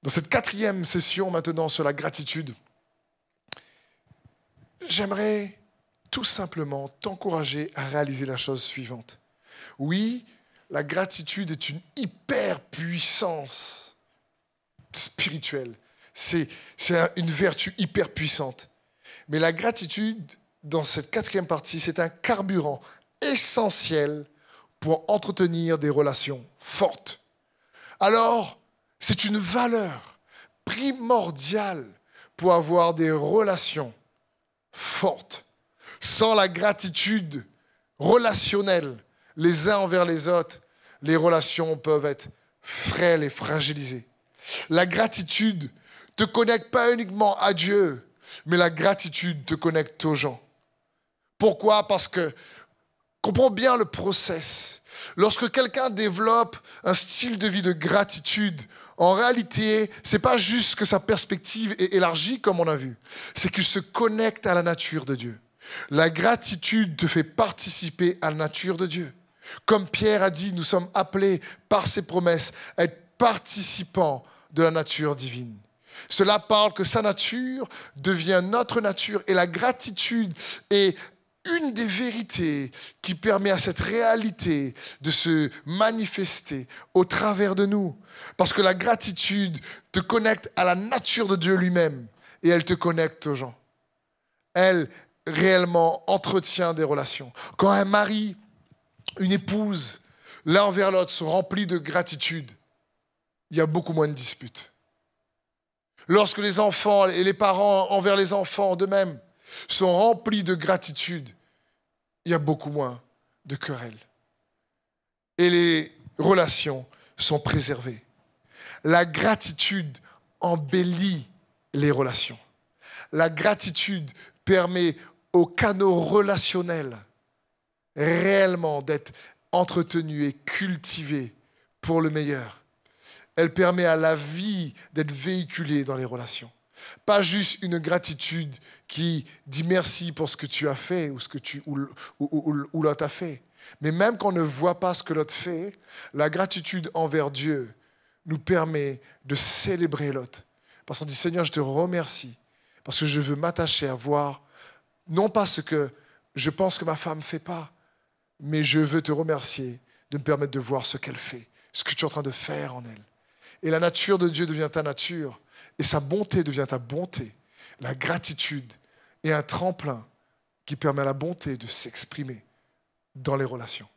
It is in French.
Dans cette 4e session maintenant sur la gratitude, j'aimerais tout simplement t'encourager à réaliser la chose suivante. Oui, la gratitude est une hyper puissance spirituelle. C'est une vertu hyper puissante. Mais la gratitude, dans cette 4e partie, c'est un carburant essentiel pour entretenir des relations fortes. Alors, c'est une valeur primordiale pour avoir des relations fortes. Sans la gratitude relationnelle, les uns envers les autres, les relations peuvent être frêles et fragilisées. La gratitude ne te connecte pas uniquement à Dieu, mais la gratitude te connecte aux gens. Pourquoi? Parce que, comprends bien le process. Lorsque quelqu'un développe un style de vie de gratitude, en réalité, ce n'est pas juste que sa perspective est élargie, comme on a vu. C'est qu'il se connecte à la nature de Dieu. La gratitude te fait participer à la nature de Dieu. Comme Pierre a dit, nous sommes appelés par ses promesses à être participants de la nature divine. Cela parle que sa nature devient notre nature et la gratitude est une des vérités qui permet à cette réalité de se manifester au travers de nous. Parce que la gratitude te connecte à la nature de Dieu lui-même et elle te connecte aux gens. Elle réellement entretient des relations. Quand un mari, une épouse, l'un envers l'autre sont remplis de gratitude, il y a beaucoup moins de disputes. Lorsque les enfants et les parents envers les enfants d'eux-mêmes sont remplis de gratitude, il y a beaucoup moins de querelles. Et les relations sont préservées. La gratitude embellit les relations. La gratitude permet aux canaux relationnels réellement d'être entretenus et cultivés pour le meilleur. Elle permet à la vie d'être véhiculée dans les relations. Pas juste une gratitude qui dit merci pour ce que tu as fait ou l'autre a fait. Mais même quand on ne voit pas ce que l'autre fait, la gratitude envers Dieu nous permet de célébrer l'autre. Parce qu'on dit, Seigneur, je te remercie parce que je veux m'attacher à voir, non pas ce que je pense que ma femme ne fait pas, mais je veux te remercier de me permettre de voir ce qu'elle fait, ce que tu es en train de faire en elle. Et la nature de Dieu devient ta nature, et sa bonté devient ta bonté. La gratitude est un tremplin qui permet à la bonté de s'exprimer dans les relations.